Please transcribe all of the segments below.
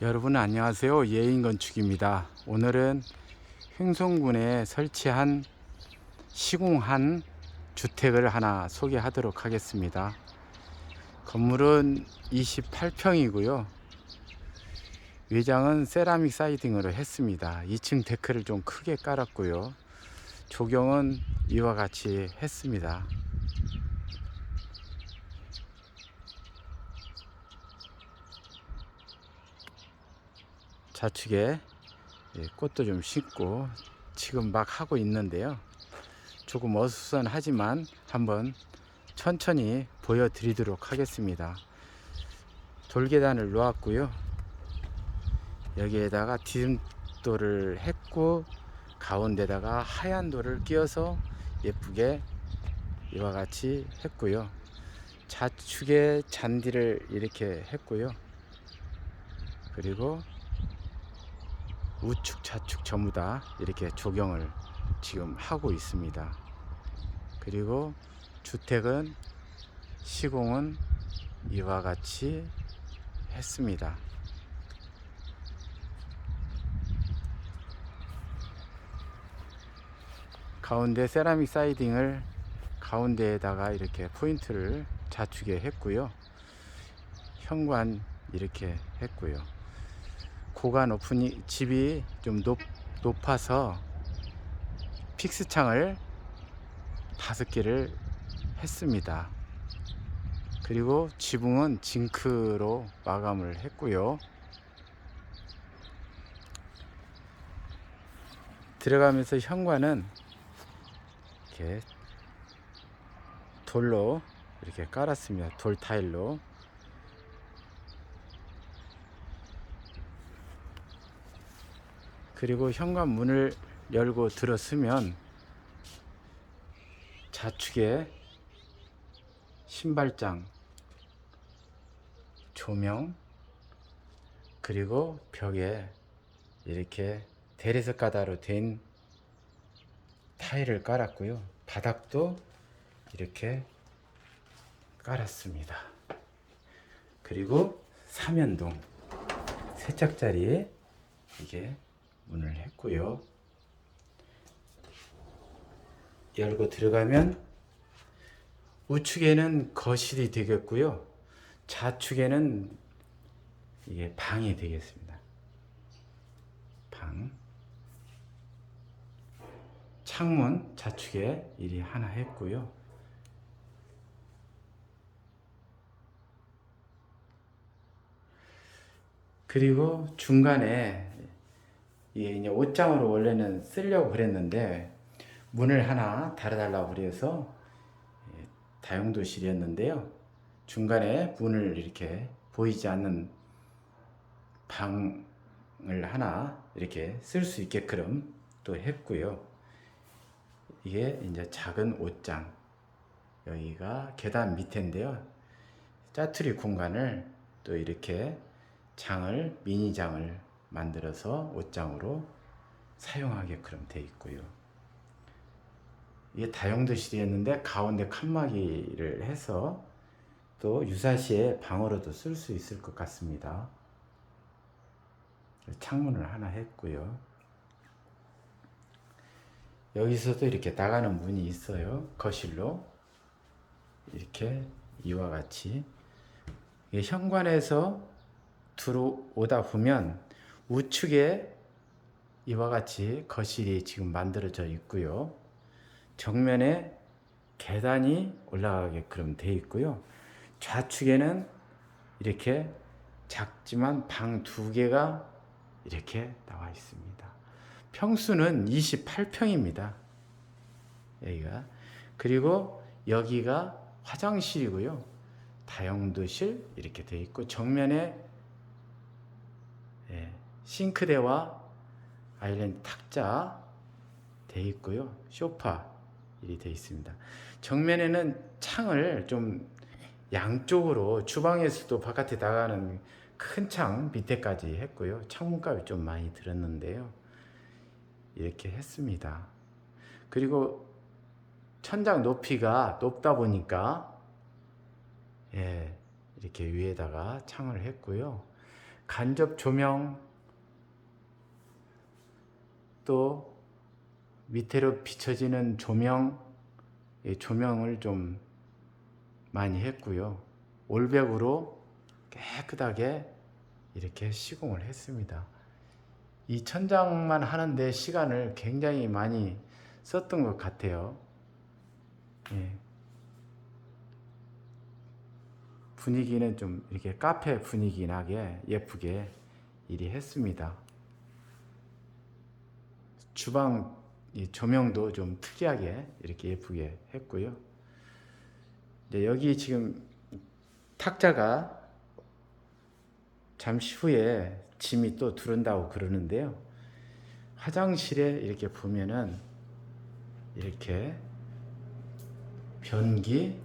여러분 안녕하세요. 예인건축입니다. 오늘은 횡성군에 설치한 시공한 주택을 하나 소개하도록 하겠습니다. 건물은 28평이고요. 외장은 세라믹 사이딩으로 했습니다. 2층 데크를 좀 크게 깔았고요. 조경은 이와 같이 했습니다. 좌측에 꽃도 좀 심고 지금 막 하고 있는데요. 조금 어수선하지만 한번 천천히 보여드리도록 하겠습니다. 돌계단을 놓았고요. 여기에다가 디딤돌을 했고 가운데다가 하얀 돌을 끼워서 예쁘게 이와 같이 했고요. 좌측에 잔디를 이렇게 했고요. 그리고 우측 좌측 전부 다 이렇게 조경을 지금 하고 있습니다. 그리고 주택은 시공은 이와 같이 했습니다. 가운데 세라믹 사이딩을 가운데에다가 이렇게 포인트를 좌측에 했고요. 현관 이렇게 했고요. 고가 높으니 집이 좀 높아서 픽스 창을 5개를 했습니다. 그리고 지붕은 징크로 마감을 했고요. 들어가면서 현관은 이렇게 돌로 이렇게 깔았습니다. 돌 타일로. 그리고 현관 문을 열고 들어서면 좌측에 신발장, 조명, 그리고 벽에 이렇게 대리석 가다로 된 타일을 깔았고요. 바닥도 이렇게 깔았습니다. 그리고 삼연동 세짝짜리 이게 문을 했고요. 열고 들어가면 우측에는 거실이 되겠고요. 좌측에는 이게 방이 되겠습니다. 방. 창문 좌측에 이리 하나 했고요. 그리고 중간에 이게 이제 옷장으로 원래는 쓰려고 그랬는데 문을 하나 달아달라고 그래서 다용도실이었는데요. 중간에 문을 이렇게 보이지 않는 방을 하나 이렇게 쓸 수 있게끔 또 했고요. 이게 이제 작은 옷장, 여기가 계단 밑인데요. 짜투리 공간을 또 이렇게 장을 미니 장을 만들어서 옷장으로 사용하게끔 되어 있고요. 이게 다용도실이었는데 가운데 칸막이를 해서 또 유사시에 방으로도 쓸 수 있을 것 같습니다. 창문을 하나 했고요. 여기서도 이렇게 나가는 문이 있어요. 거실로 이렇게 이와 같이 현관에서 들어오다 보면 우측에 이와 같이 거실이 지금 만들어져 있고요. 정면에 계단이 올라가게끔 되어 있고요. 좌측에는 이렇게 작지만 방 2개가 이렇게 나와 있습니다. 평수는 28평입니다. 여기가. 그리고 여기가 화장실이고요. 다용도실 이렇게 되어 있고 정면에 싱크대와 아일랜드 탁자 되어 있고요. 소파 이 되어 있습니다. 정면에는 창을 좀 양쪽으로 주방에서도 바깥에 나가는 큰 창 밑에까지 했고요. 창문값이 좀 많이 들었는데요. 이렇게 했습니다. 그리고 천장 높이가 높다 보니까 이렇게 위에다가 창을 했고요. 간접 조명, 또 밑으로 비춰지는 조명, 조명을 좀 많이 했고요. 올백으로 깨끗하게 이렇게 시공을 했습니다. 이 천장만 하는데 시간을 굉장히 많이 썼던 것 같아요. 예. 분위기는 좀 이렇게 카페 분위기 나게 예쁘게 일이 했습니다. 주방 조명도 좀 특이하게 이렇게 예쁘게 했고요. 이제 여기 지금 탁자가 잠시 후에 짐이 또 들어온다고 그러는데요. 화장실에 이렇게 보면은 이렇게 변기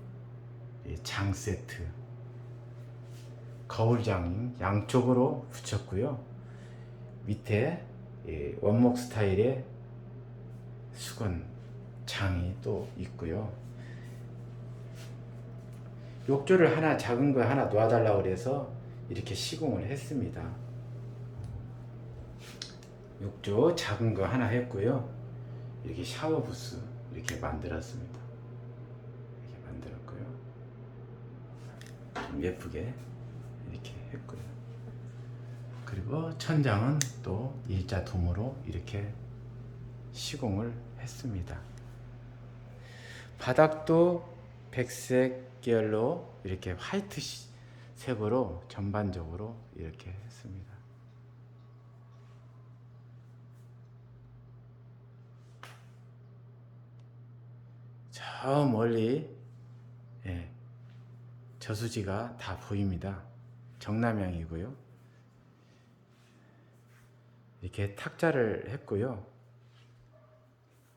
장 세트, 거울장 양쪽으로 붙였고요. 밑에 원목 스타일의 수건 장이 또 있고요. 욕조를 하나, 작은 거 하나 놔달라고 그래서 이렇게 시공을 했습니다. 욕조 작은 거 하나 했고요. 이렇게 샤워 부스 이렇게 만들었습니다. 이렇게 만들었고요. 좀 예쁘게 이렇게 했고요. 그리고 천장은 또 일자 도무로 이렇게 시공을 했습니다. 바닥도 백색 계열로 이렇게 화이트 색으로 전반적으로 이렇게 했습니다. 저 멀리 저수지가 다 보입니다. 정남향이고요. 이렇게 탁자를 했고요.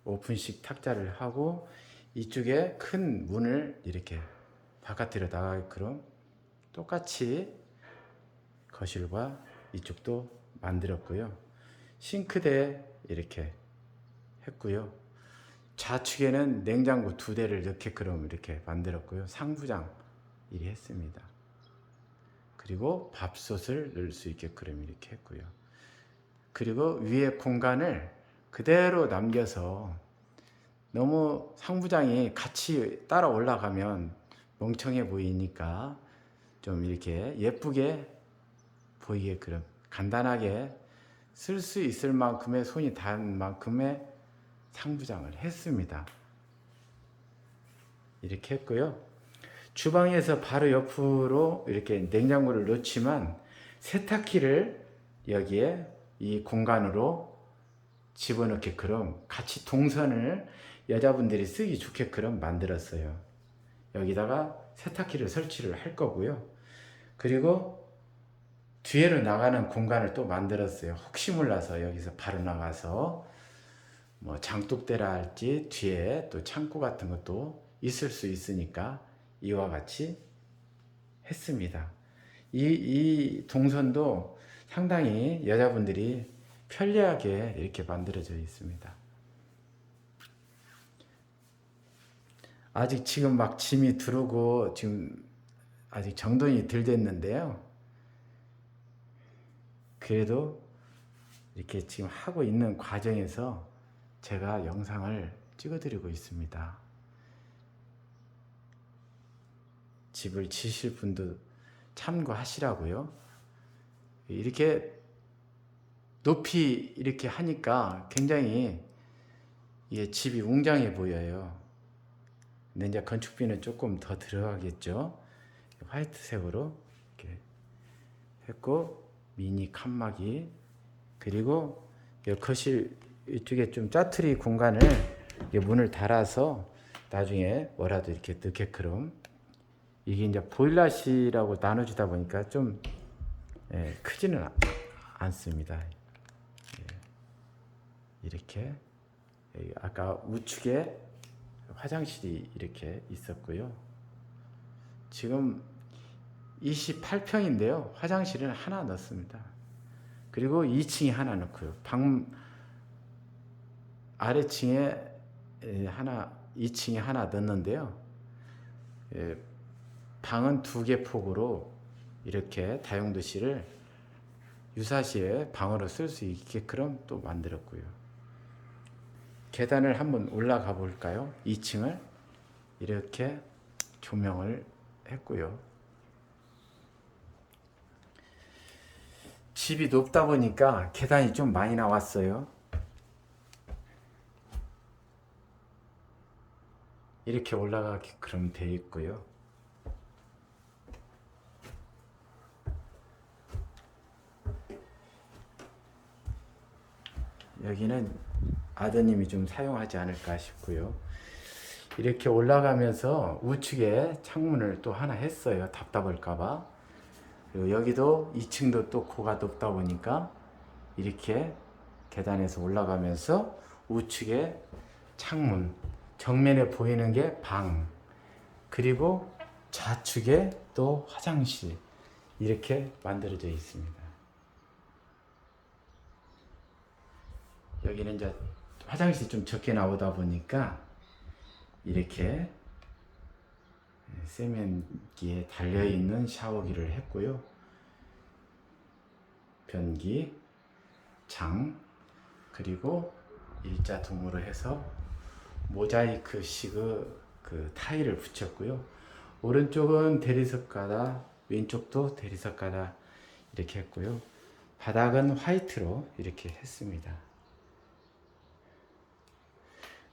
오픈식 탁자를 하고 이쪽에 큰 문을 이렇게 바깥으로 나가게끔 똑같이 거실과 이쪽도 만들었고요. 싱크대 이렇게 했고요. 좌측에는 냉장고 2대를 넣게끔 이렇게 만들었고요. 상부장 이리 했습니다. 그리고 밥솥을 넣을 수 있게끔 이렇게 했고요. 그리고 위에 공간을 그대로 남겨서 너무 상부장이 같이 따라 올라가면 멍청해 보이니까 좀 이렇게 예쁘게 보이게끔 간단하게 쓸 수 있을 만큼의 손이 닿은 만큼의 상부장을 했습니다. 이렇게 했고요. 주방에서 바로 옆으로 이렇게 냉장고를 놓지만 세탁기를 여기에 이 공간으로 집어넣게끔 같이 동선을 여자분들이 쓰기 좋게끔 만들었어요. 여기다가 세탁기를 설치를 할 거고요. 그리고 뒤에로 나가는 공간을 또 만들었어요. 혹시 몰라서 여기서 바로 나가서 뭐 장독대라 할지 뒤에 또 창고 같은 것도 있을 수 있으니까 이와 같이 했습니다. 이 동선도 상당히 여자분들이 편리하게 이렇게 만들어져 있습니다. 아직 지금 막 짐이 들어오고 지금 아직 정돈이 덜 됐는데요. 그래도 이렇게 지금 하고 있는 과정에서 제가 영상을 찍어드리고 있습니다. 집을 지실 분도 참고하시라고요. 이렇게 높이 이렇게 하니까 굉장히 집이 웅장해 보여요. 근데 이제 건축비는 조금 더 들어가겠죠. 화이트색으로 이렇게 했고 미니 칸막이 그리고 거실 이쪽에 좀 짜투리 공간을 문을 달아서 나중에 뭐라도 이렇게 넣게끔 이게 이제 보일러실하고 나눠주다 보니까 좀 크지는 않습니다. 이렇게 아까 우측에 화장실이 이렇게 있었고요. 지금 28평인데요. 화장실은 하나 넣습니다. 그리고 2층에 하나 넣고요. 방 아래층에 하나, 2층에 하나 넣는데요. 방은 2개 폭으로 이렇게 다용도실을 유사시에 방으로 쓸 수 있게끔 또 만들었고요. 계단을 한번 올라가 볼까요? 2층을 이렇게 조명을 했고요. 집이 높다 보니까 계단이 좀 많이 나왔어요. 이렇게 올라가게끔 되어 있고요. 여기는 아드님이 좀 사용하지 않을까 싶고요. 이렇게 올라가면서 우측에 창문을 또 하나 했어요. 답답할까봐. 그리고 여기도 2층도 또 고가 높다 보니까 이렇게 계단에서 올라가면서 우측에 창문, 정면에 보이는 게 방, 그리고 좌측에 또 화장실, 이렇게 만들어져 있습니다. 여기는 이제 화장실이 좀 적게 나오다 보니까 이렇게 세면기에 달려있는 샤워기를 했고요. 변기, 장, 그리고 일자통으로 해서 모자이크식 그 타일을 붙였고요. 오른쪽은 대리석 가다, 왼쪽도 대리석 가다 이렇게 했고요. 바닥은 화이트로 이렇게 했습니다.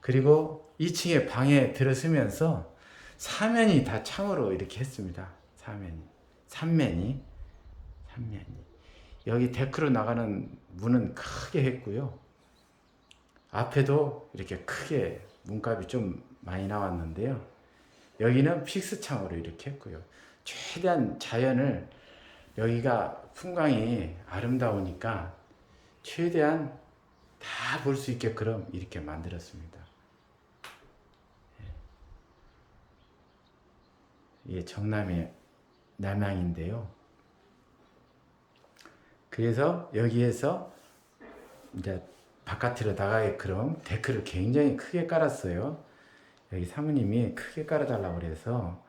그리고 2층에 방에 들어서면서 사면이 다 창으로 이렇게 했습니다. 삼면이. 여기 데크로 나가는 문은 크게 했고요. 앞에도 이렇게 크게 문값이 좀 많이 나왔는데요. 여기는 픽스 창으로 이렇게 했고요. 최대한 자연을, 여기가 풍광이 아름다우니까 최대한 다 볼 수 있게끔 이렇게 만들었습니다. 이게 정남의 남향인데요. 그래서 여기에서 이제 바깥으로 나가게끔 데크를 굉장히 크게 깔았어요. 여기 사모님이 크게 깔아달라고 그래서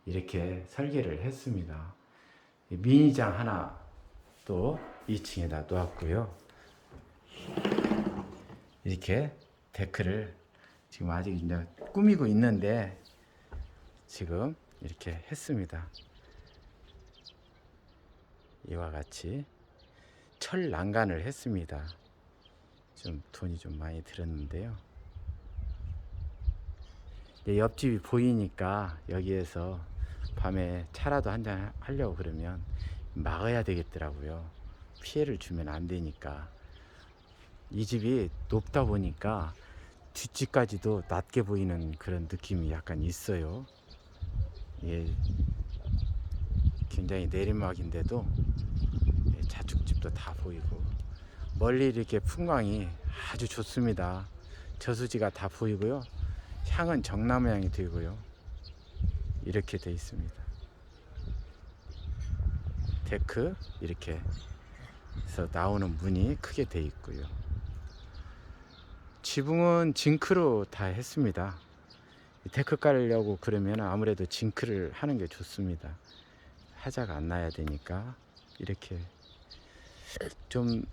이렇게 설계를 했습니다. 미니장 하나 또 2층에다 놓았고요. 이렇게 데크를 지금 아직 이제 꾸미고 있는데 지금 이렇게 했습니다. 이와 같이 철 난간을 했습니다. 좀 돈이 좀 많이 들었는데요. 옆집이 보이니까 여기에서 밤에 차라도 한잔 하려고 그러면 막아야 되겠더라고요. 피해를 주면 안 되니까. 이 집이 높다 보니까 뒷집까지도 낮게 보이는 그런 느낌이 약간 있어요. 예, 굉장히 내리막인데도 자축집도 다 보이고 멀리 이렇게 풍광이 아주 좋습니다. 저수지가 다 보이고요. 향은 정남향이 되고요. 이렇게 돼 있습니다. 데크 이렇게 해서 나오는 문이 크게 돼 있고요. 지붕은 징크로 다 했습니다. 데크 깔려고 그러면 아무래도 징크를 하는 게 좋습니다. 하자가 안 나야 되니까 이렇게 좀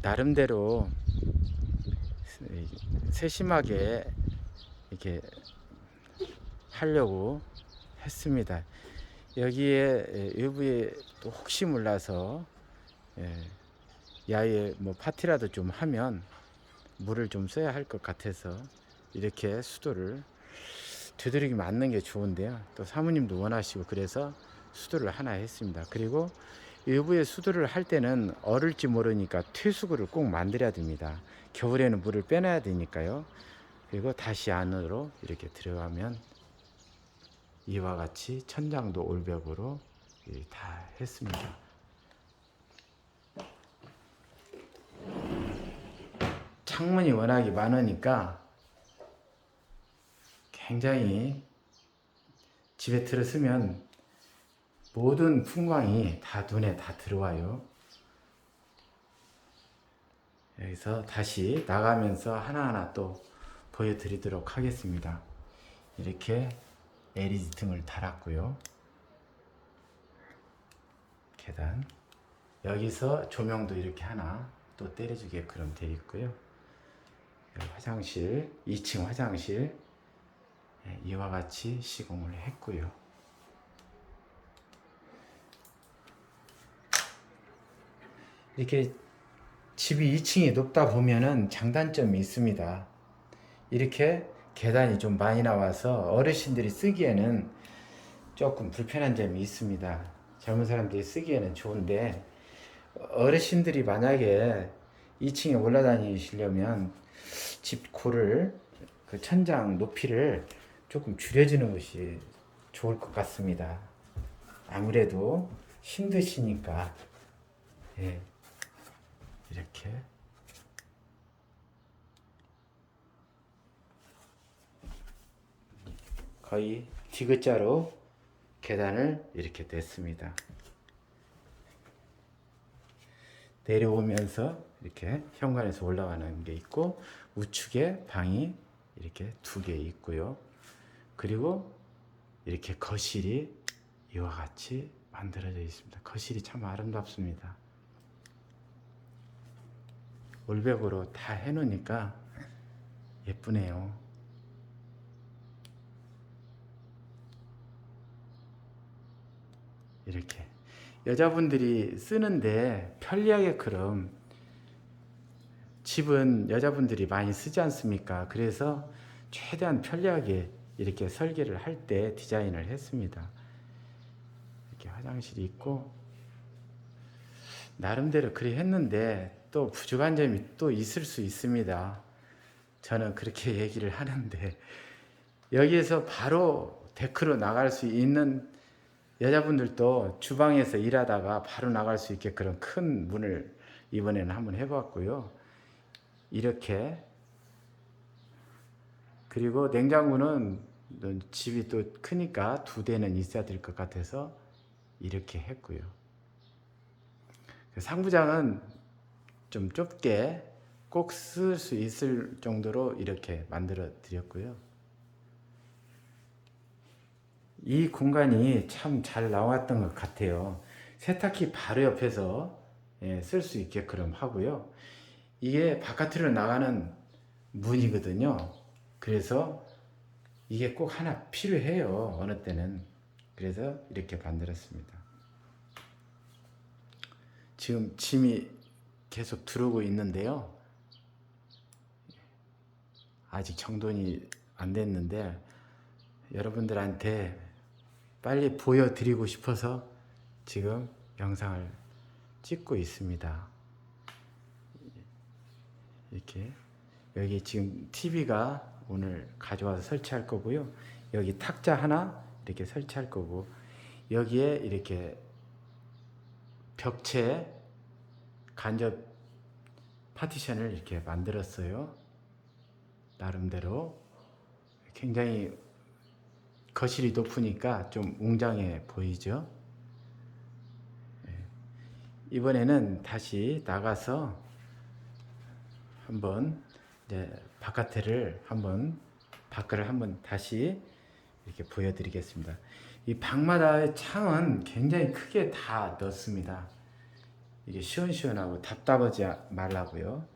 나름대로 세심하게 이렇게 하려고 했습니다. 여기에 외부에 또 혹시 몰라서 야외 뭐 파티라도 좀 하면 물을 좀 써야 할 것 같아서 이렇게 수도를 되도록이 맞는 게 좋은데요. 또 사모님도 원하시고 그래서 수도를 하나 했습니다. 그리고 외부에 수도를 할 때는 얼을지 모르니까 퇴수구를 꼭 만들어야 됩니다. 겨울에는 물을 빼놔야 되니까요. 그리고 다시 안으로 이렇게 들어가면 이와 같이 천장도 올벽으로 다 했습니다. 창문이 워낙에 많으니까 굉장히 집에 들어서면 모든 풍광이 다 눈에 다 들어와요. 여기서 다시 나가면서 하나하나 또 보여드리도록 하겠습니다. 이렇게 LED 등을 달았고요. 계단 여기서 조명도 이렇게 하나 또 때려주게끔 되어 있고요. 여기 화장실, 2층 화장실 이와 같이 시공을 했고요. 이렇게 집이 2층이 높다 보면은 장단점이 있습니다. 이렇게 계단이 좀 많이 나와서 어르신들이 쓰기에는 조금 불편한 점이 있습니다. 젊은 사람들이 쓰기에는 좋은데 어르신들이 만약에 2층에 올라다니시려면 집 고를 그 천장 높이를 조금 줄여주는 것이 좋을 것 같습니다. 아무래도 힘드시니까. 예, 이렇게 거의 디귿자로 계단을 이렇게 냈습니다. 내려오면서 이렇게 현관에서 올라가는 게 있고 우측에 방이 이렇게 2개 있고요. 그리고 이렇게 거실이 이와 같이 만들어져 있습니다. 거실이 참 아름답습니다. 올백으로 다 해놓으니까 예쁘네요. 이렇게 여자분들이 쓰는데 편리하게끔 집은 여자분들이 많이 쓰지 않습니까? 그래서 최대한 편리하게 이렇게 설계를 할 때 디자인을 했습니다. 이렇게 화장실이 있고 나름대로 그리 했는데 또 부족한 점이 또 있을 수 있습니다. 저는 그렇게 얘기를 하는데 여기에서 바로 데크로 나갈 수 있는 여자분들도 주방에서 일하다가 바로 나갈 수 있게 그런 큰 문을 이번에는 한번 해봤고요. 이렇게 그리고 냉장고는 집이 또 크니까 2대는 있어야 될 것 같아서 이렇게 했고요. 상부장은 좀 좁게 꼭 쓸 수 있을 정도로 이렇게 만들어 드렸고요. 이 공간이 참 잘 나왔던 것 같아요. 세탁기 바로 옆에서 쓸 수 있게끔 하고요. 이게 바깥으로 나가는 문이거든요. 그래서 이게 꼭 하나 필요해요. 어느 때는. 그래서 이렇게 만들었습니다. 지금 짐이 계속 들어오고 있는데요. 아직 정돈이 안 됐는데 여러분들한테 빨리 보여드리고 싶어서 지금 영상을 찍고 있습니다. 이렇게 여기 지금 TV가 오늘 가져와서 설치할 거고요. 여기 탁자 하나 이렇게 설치할 거고 여기에 이렇게 벽체 간접 파티션을 이렇게 만들었어요. 나름대로 굉장히 거실이 높으니까 좀 웅장해 보이죠. 이번에는 다시 나가서 한번 이제 바깥을 한번 다시 이렇게 보여드리겠습니다. 이 방마다의 창은 굉장히 크게 다 넣습니다. 이게 시원시원하고 답답하지 말라고요.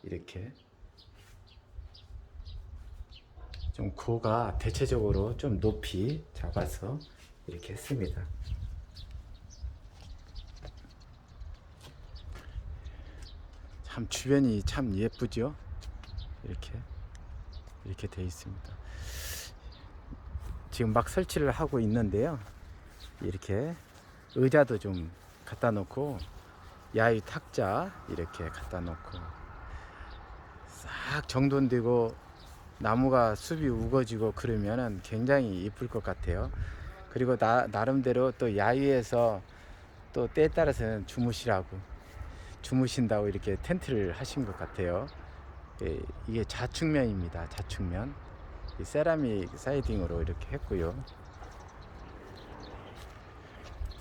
이렇게 좀 고가 대체적으로 좀 높이 잡아서 이렇게 했습니다. 참 주변이 참 예쁘죠. 이렇게 되어 있습니다. 지금 막 설치를 하고 있는데요. 이렇게 의자도 좀 갖다 놓고 야유 탁자 이렇게 갖다 놓고 싹 정돈되고 나무가 숲이 우거지고 그러면은 굉장히 이쁠 것 같아요. 그리고 나름대로 또 야유에서 또 때에 따라서는 주무신다고 이렇게 텐트를 하신 것 같아요. 이게 좌측면입니다. 좌측면. 이 세라믹 사이딩으로 이렇게 했고요.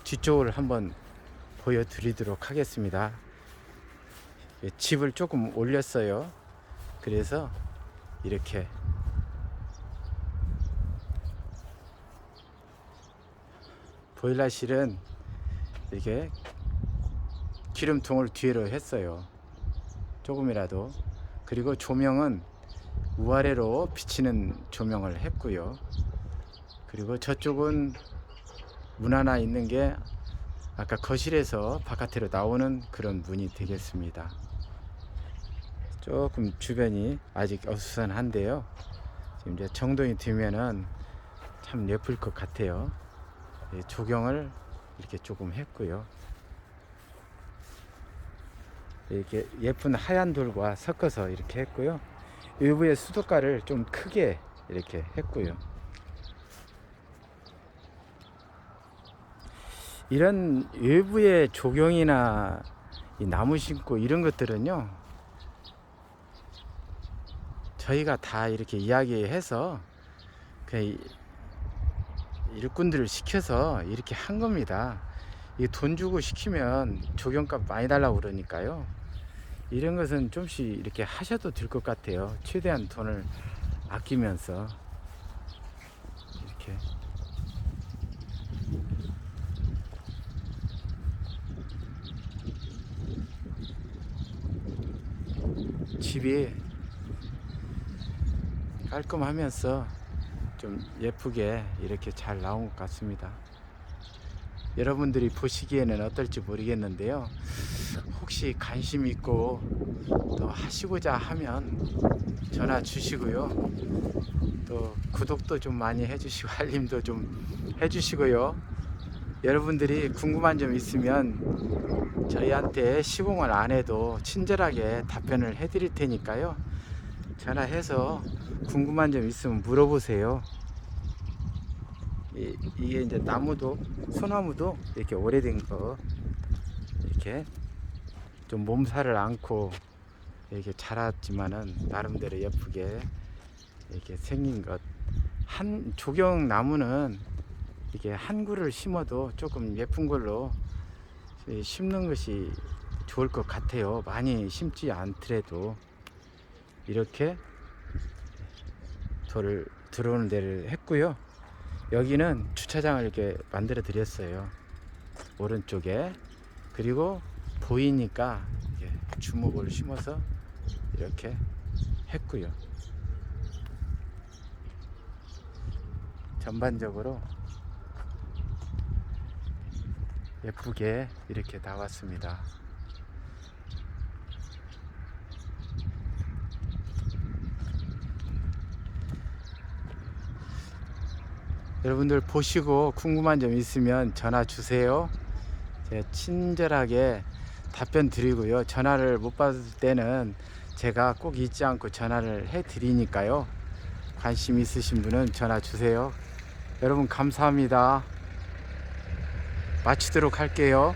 뒤쪽을 한번 보여드리도록 하겠습니다. 집을 조금 올렸어요. 그래서 이렇게 보일러실은 이렇게 기름통을 뒤로 했어요. 조금이라도. 그리고 조명은 위아래로 비치는 조명을 했고요. 그리고 저쪽은 문 하나 있는 게 아까 거실에서 바깥으로 나오는 그런 문이 되겠습니다. 조금 주변이 아직 어수선한데요. 지금 이제 정돈이 되면은 참 예쁠 것 같아요. 조경을 이렇게 조금 했고요. 이렇게 예쁜 하얀 돌과 섞어서 이렇게 했고요. 외부의 수도가를 좀 크게 이렇게 했고요. 이런 외부의 조경이나 이 나무 심고 이런 것들은요, 저희가 다 이렇게 이야기해서 그 일꾼들을 시켜서 이렇게 한 겁니다. 이 돈 주고 시키면 조경값 많이 달라고 그러니까요. 이런 것은 좀씩 이렇게 하셔도 될 것 같아요. 최대한 돈을 아끼면서 이렇게. 집이 깔끔하면서 좀 예쁘게 이렇게 잘 나온 것 같습니다. 여러분들이 보시기에는 어떨지 모르겠는데요. 혹시 관심 있고 또 하시고자 하면 전화 주시고요. 또 구독도 좀 많이 해주시고 알림도 좀 해주시고요. 여러분들이 궁금한 점 있으면 저희한테 시공을 안 해도 친절하게 답변을 해드릴 테니까요. 전화해서 궁금한 점 있으면 물어보세요. 이게 이제 나무도, 소나무도 이렇게 오래된 거 이렇게 좀 몸살을 앓고 이렇게 자랐지만은 나름대로 예쁘게 이렇게 생긴 것. 한 조경 나무는 이게 한 그루를 심어도 조금 예쁜 걸로 심는 것이 좋을 것 같아요. 많이 심지 않더라도 이렇게 돌을 들어오는 데를 했고요. 여기는 주차장을 이렇게 만들어 드렸어요. 오른쪽에. 그리고 보이니까 이렇게 주목을 심어서 이렇게 했고요. 전반적으로 예쁘게 이렇게 나왔습니다. 여러분들 보시고 궁금한 점 있으면 전화 주세요. 제가 친절하게 답변 드리고요. 전화를 못 받을 때는 제가 꼭 잊지 않고 전화를 해 드리니까요. 관심 있으신 분은 전화 주세요. 여러분 감사합니다. 마치도록 할게요.